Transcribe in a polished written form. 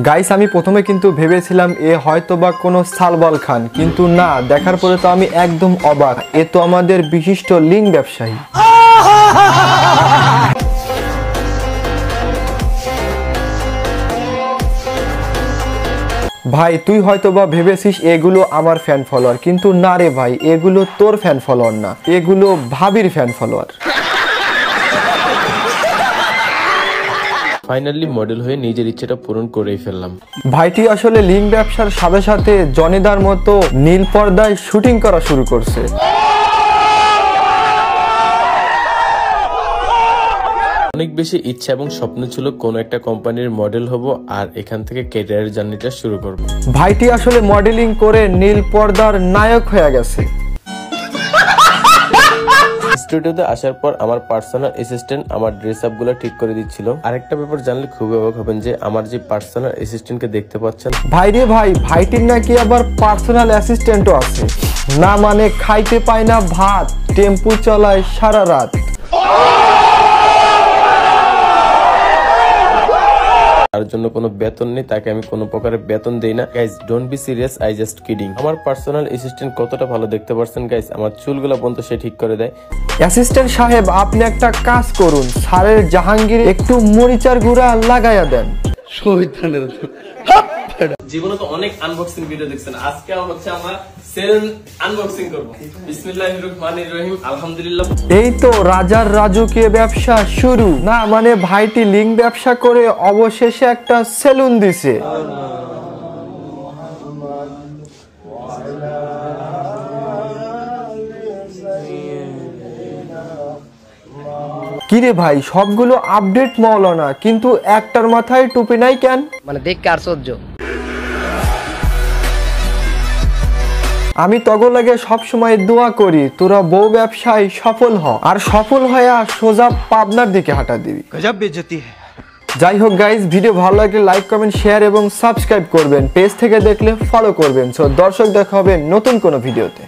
Guys আমি প্রথমে কিন্তু ভেবেছিলাম এ হয়তোবা কোনো সালবাল খান, কিন্তু না, দেখার পরে তো আমি একদম অবাক। এ তো আমাদের বিশিষ্ট লিঙ্ক ব্যবসায়ী। ভাই তুই হয়তোবা ভেবেছিস এগুলো আমার ফ্যান ফলোয়ার, কিন্তু না রে ভাই, এগুলো তোর ফ্যান ফলোয়ার না, এগুলো ভাবির ফ্যান ফলোয়ার। ফাইনালি মডেল হয়ে নিজের ইচ্ছাটা পূরণ করেই ফেললাম। ভাইটি আসলে লিঙ্ক ব্যবসার সাথে সাথে জনিদার মতো নীল পর্দায় শুটিং করা শুরু করছে। অনেক বেশি ইচ্ছা এবং স্বপ্ন ছিল কোন একটা কোম্পানির মডেল হব আর এখান থেকে ক্যারিয়ারের জার্নিটা শুরু করব। ভাইটি আসলে মডেলিং করে নীল পর্দার নায়ক হয়ে গেছে। স্টুডিওতে আসার পর আমার পার্সোনাল অ্যাসিস্ট্যান্ট আমার ড্রেস আপ গুলো ঠিক করে দিচ্ছিল। আরেকটা ব্যাপার জানলে খুবই অবাক হবেন যে আমার যে পার্সোনাল অ্যাসিস্ট্যান্টকে দেখতে পাচ্ছেন, ভাই রে ভাই, ভাইটির নাকি আবার পার্সোনাল অ্যাসিস্ট্যান্টও আছে। না মানে খাইতে পায় না ভাত, টেম্পু চালায় সারা রাত। তার জন্য কোনো বেতন নেই, তাকে আমি কোনো প্রকারের বেতন দেই না। Guys don't be serious, I just kidding. আমার পার্সোনাল অ্যাসিস্ট্যান্ট কতটা ভালো দেখতে পাচ্ছেন গাইস, আমার চুলগুলো পর্যন্ত সে ঠিক করে দেয়। অ্যাসিস্ট্যান্ট সাহেব আপনি একটা কাজ করুন, স্যারের জাহাঙ্গীর একটু মরিচার গুঁড়া লাগাইয়া দেন। জীবনে তো অনেক আনবক্সিং ভিডিও দেখছেন, আজকে হচ্ছে আমরা সেল আনবক্সিং করব। বিসমিল্লাহির রহমানির রহিম, আলহামদুলিল্লাহ। এই তো রাজার রাজকীয় ব্যবসা শুরু। না মানে ভাইটি লিঙ্ক ব্যবসা করে অবশেষে একটা সেলুন দিছে। কিরে ভাই, সবগুলো আপডেট মাওলানা, কিন্তু একটার মাথায় টুপি নাই কেন? মানে দেখ কার সহ্য। আমি তগো লাগে সবসময় দোয়া করি তোরা বউ ব্যবসায় সফল হ, আর সফল হয়ে সোজা পাবনার দিকে হাঁটা দিবি। গজব বেজতি। যাই হোক গাইস, ভিডিও ভালো লাগলে লাইক কমেন্ট শেয়ার এবং সাবস্ক্রাইব করবেন, পেজ থেকে দেখলে ফলো করবেন। সো দর্শক দেখা হবে নতুন কোনো ভিডিওতে।